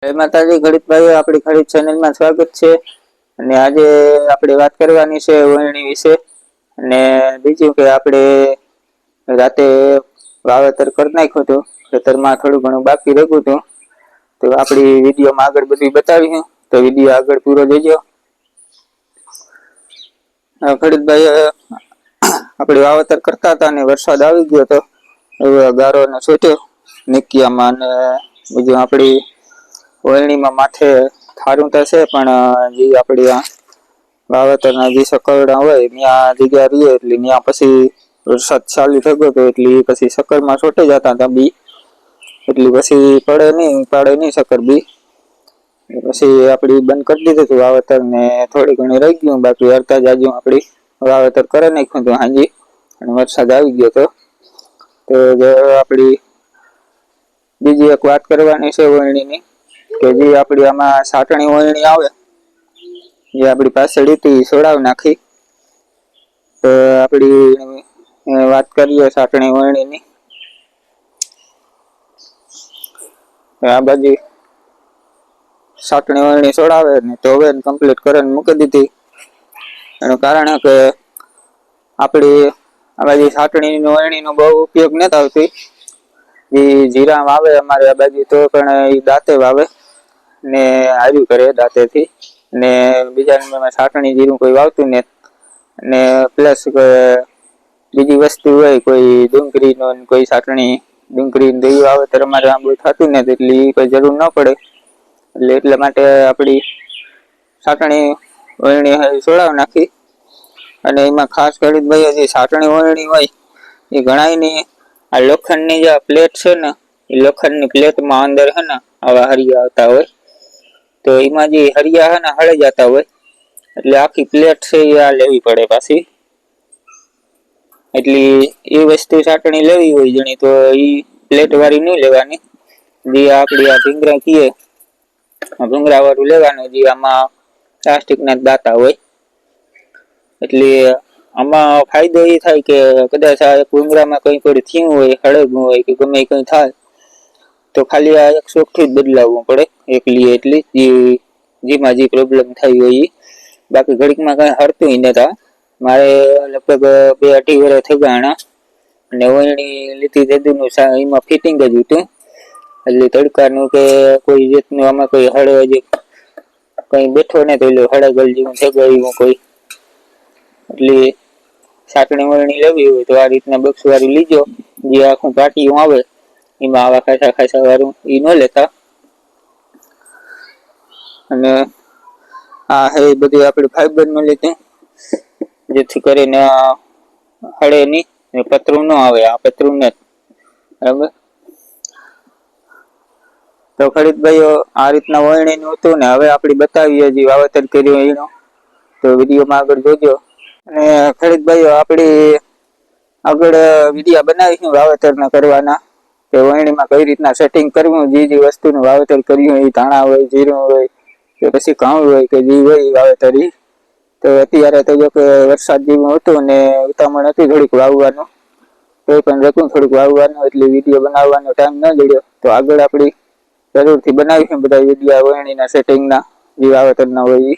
જય માતાજી ગણિતભાઈ, આપણી ખરીદ ચેનલમાં સ્વાગત છે. અને આજે આપણે વાત કરવાની છે વણણી વિશે. અને બીજું કે આપણે રાતે વાવેતર કરી નાખ્યું હતું, ખેતરમાં થોડું ઘણું બાકી રહ્યું હતું, તો આપણી વિડીયોમાં આગળ બધું બતાવ્યું. તો વિડીયો આગળ પૂરો જોજો. ગણિતભાઈ, આપણે વાવેતર કરતા હતા અને વરસાદ આવી ગયો હતો, ગારો ને છૂટ્યો નિકિયામાં. અને બીજું આપણી વળણીમાં માથે થારું થશે, પણ જે આપણી વાવેતરના જે સકરડા હોય ત્યાં જગ્યા રહીએ એટલે ત્યાં પછી વરસાદ ચાલુ થઈ ગયો હતો, એટલે પછી સકરમાં છોટી જતા હતા બી, એટલે પછી પાડે નહીં સકર બી. પછી આપડી બંધ કરી દીધું હતું વાવેતર ને થોડી ઘણી રહી ગયું, બાકી અડધા જાજુ આપડી વાવેતર કરી નાખ્યું હતું હાજી. અને વરસાદ આવી ગયો હતો. તો આપડી બીજી એક વાત કરવાની છે વળણીની, કે જે આપડી આમાં સાટણી વળણી આવે, જે આપડી પાછળ હતી સોડાવ નાખી. તો આપડી વાત કરીએ સાટણી વળણીની. આ બાજુ સાટણી વળણી સોડાવે ને તો હવે કમ્પ્લીટ કરીને મૂકી દીધી. એનું કારણ કે આપડી આ બાજુ સાટણી વળણીનો બહુ ઉપયોગ નથી આવતી. એ જીરા વાવે અમારે આ બાજુ, તો પણ એ દાંતે વાવે ને આવ્યું કરે દાંતેથી. ને બીજા નંબરમાં સાટણી જીરું કોઈ વાવતું ને, ને પ્લસ બીજી વસ્તુ હોય કોઈ ડુંગળીનો કોઈ સાટણી, ડુંગળી દઈ વાવેતર અમારે આમ થતું ને, એટલી કોઈ જરૂર ન પડે. એટલે એટલા માટે આપડી સાટણી વળણી સોડાવ નાખી. અને એમાં ખાસ કરી ભાઈ જે સાટણી વળણી હોય એ ઘણાયની આ લોખંડની જે પ્લેટ છે ને, એ લોખંડની પ્લેટમાં અંદર છે ને આવા હરિયા આવતા હોય. તો એમાં જે હરિયા હે ને હળી જતા હોય, એટલે આખી પ્લેટ છે એ આ લેવી પડે પાછી. એટલે એ વસ્તુ સાટણી લેવી હોય જણી તો એ પ્લેટ વાળી નહીં લેવાની. જે આપડી આ ભીંગરા કીએ, ભીંગરા વાળું લેવાનું, જે આમાં પ્લાસ્ટિક ના દાતા હોય. એટલે આમાં ફાયદો એ થાય કે કદાચ આ ભીંગરામાં કઈ કોઈ થયું હોય, હળગવું હોય કે ગમે કઈ થાય, તો ખાલી આ એક શોખથી જ બદલાવવું પડે એકલી એટલી, જેમાં જે પ્રોબ્લેમ થઈ હોય. બાકી ઘડીકમાં કઈ હરતું નતા. મારે લગભગ 2-2.5 વર્ષ થઈ ગયા અને વળણી લીધી તેદુનું એમાં ફિટિંગ જ હતું. એટલે તડકાનું કે કોઈ રીતનું આમાં કોઈ હળે જે કઈ બેઠો ને તો હળગલ જેવું થઈ ગયું કોઈ. એટલે સાટણી વળણી લેવી હોય તો આ રીતના બક્સ વાળી લીજો, જે આખું પાટિયું આવે એમાં આવા ખાસા વાળું એ ન લેતા. અને આ હે બધું આપણે ફાઈબર નું લીધું, જેથી કરીને હળે નહીં, પતરું ન આવે, આ પતરું ને બરાબર. તો ખરીદભાઈઓ આ રીતના વળણીનું હતું ને. હવે આપણે બતાવીએ જે વાવેતર કર્યું એનો, તો વિડીયોમાં આગળ જોજો. અને ખરીદભાઈઓ આપણી આગળ વિડીયા બનાવીશું વાવેતરના કરવાના, કે વળણીમાં કઈ રીતના સેટિંગ કરવું, જે વસ્તુનું વાવેતર કર્યું હોય, ધાણા હોય, જીરું હોય કે પછી ઘઉં હોય કે જે હોય વાવેતર. તો અત્યારે તો જો કે વરસાદ જેવું હતું ને ઉતામણ હતી થોડીક વાવવાનું, તો પણ રકું થોડુંક વાવવાનું, એટલે વિડીયો બનાવવાનો ટાઈમ ન જડ્યો. તો આગળ આપણી જરૂરથી બનાવીશું બધા વિડીયા વળણીના સેટિંગના, જે વાવેતરના હોય.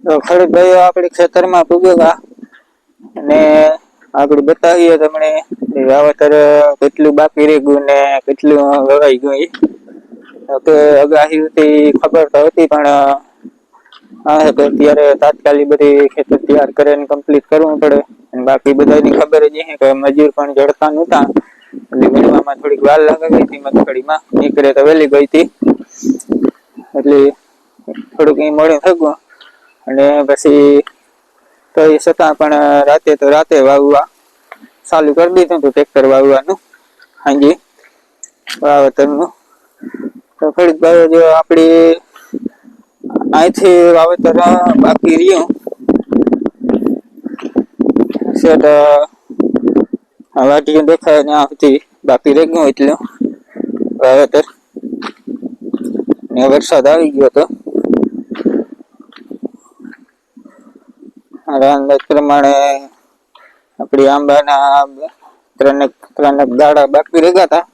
તો ખરીદભાઈઓ આપણી ખેતરમાં પૂગેલા અને આગળ બતાવીએ તમને વાવેતર કેટલું બાકી રહી ગયું ને કેટલું વવાઈ ગયું. કે અગાહીથી ખબર તો હતી, પણ અત્યારે તાત્કાલિક બધી ખેતર તૈયાર કરીને કમ્પ્લીટ કરવું પડે. બાકી બધાની ખબર જ કે મજૂર પણ જડતા નહોતા, એટલે વીણવામાં થોડીક વાર લાગે ગઈ મગફળીમાં, નીકળે તો વહેલી ગઈ હતી, એટલે થોડુંક એ મોડું થયું. અને પછી તો એ છતાં પણ રાતે વાવવા ચાલુ કરી દીધું હતું, ટ્રેક્ટર વાવવાનું હાજી વાવેતરનું. તો થોડીક જો આપડી અહીંથી વાવેતર બાકી રહ્યું સેટ વાટીઓ દેખાય ત્યાં સુધી બાકી રહી ગયું એટલું વાવેતર. ને વરસાદ આવી ગયો હતો. અંદાજ પ્રમાણે આપડી આંબાના ત્રણેક દાડા બાકી રહી ગયા હતા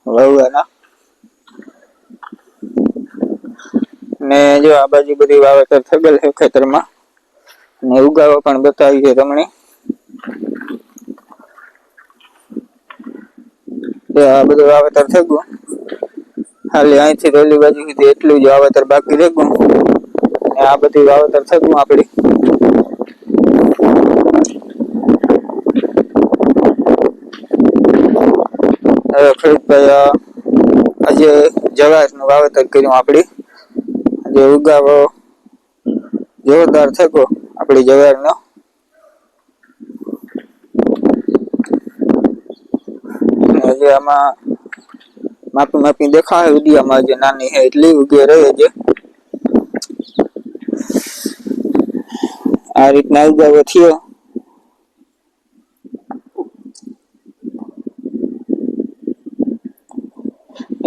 વાવવાના. ને જો આ બાજુ બધી વાવેતર થઈ ગયેલ છે ખેતરમાં ને ઉગાવો પણ બતાવી છે તમને. આ બધું વાવેતર થઈ ગયું, ખાલી અહીંથી ઓલી બાજુ સુધી એટલું જ વાવેતર બાકી રહી ગયું. આ બધી વાવેતર થઈ ગયું આપડી. ખેડૂતભાઈ આજે જવારનું વાવેતર કર્યું આપડી. આજે ઉગાવો જોરદાર થયો આપડી જવારનો. હજી આમાં માપી દેખાય વિડીયોમાં જે નાની છે એટલી ઉગી રહી છે. આ રીતના ઉગાવો થયો.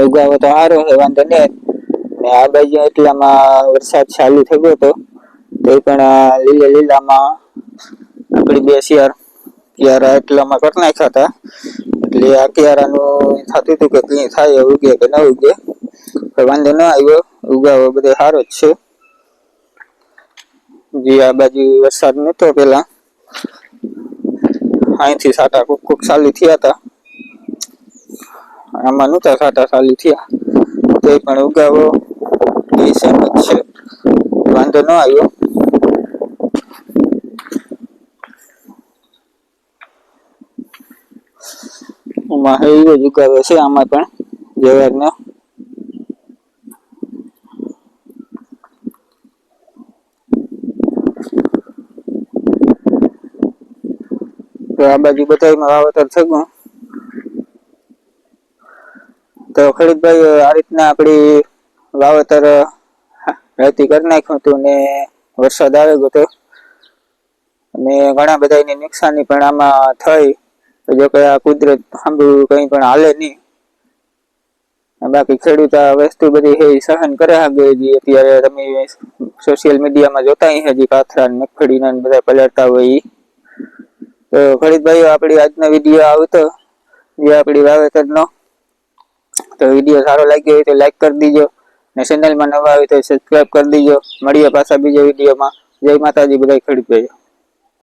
ઉગાવો તો સારો છે, વાંધો નહીં. ને આ બાજુ એટલામાં વરસાદ ચાલુ થઈ ગયો હતો તો પણ લીલામાં આપડી 2 ક્યારા એટલામાં કરી નાખ્યા હતા. એટલે આ ક્યારાનું થતું હતું કે કઈ થાય ઉગે કે ન ઉગે, વાંધો ન આવ્યો. ઉગાવો બધે સારો જ છે. જે આ બાજુ વરસાદ નતો પેલા, અહીંથી સાટા કોક ચાલુ થયા હતા, આમાં નહોતા સાટા ચાલુ થયા તો પણ ઉગાવો એ સેમ જ છે, વાંધો ન આવ્યો. એમાં એવો જ ઉગાવો છે આમાં પણ જવારનો. તો આ બાજુ બધામાં વાવેતર થઈ ગયું. તો ખેડૂતભાઈ આ રીતના આપડી વાવેતર રેતી કરી નાખ્યું હતું ને વરસાદ આવી ગયો હતો અને ઘણા બધાની નુકસાની પણ આમાં થઈ. જો કે આ કુદરત સાંભળવું કઈ પણ હાલે નહીં. બાકી ખેડૂત આ વસ્તુ બધી છે સહન કરે ગઈ. અત્યારે તમે સોશિયલ મીડિયામાં જોતા હજી પાથરા મગફળીના બધા પલળતા હોય. તો ખેડૂતભાઈઓ આપણી આજનો વિડીયો આવતો જે આપણી વાવેતરનો. તો વિડીયો સારો લાગ્યો હોય તો લાઈક કરી દીજો ને ચેનલમાં નવા હોય તો સબસ્ક્રાઇબ કરી દીજો. મળીએ પાછા બીજા વિડીયોમાં. જય માતાજી બધા ખેડૂત ભાઈઓ.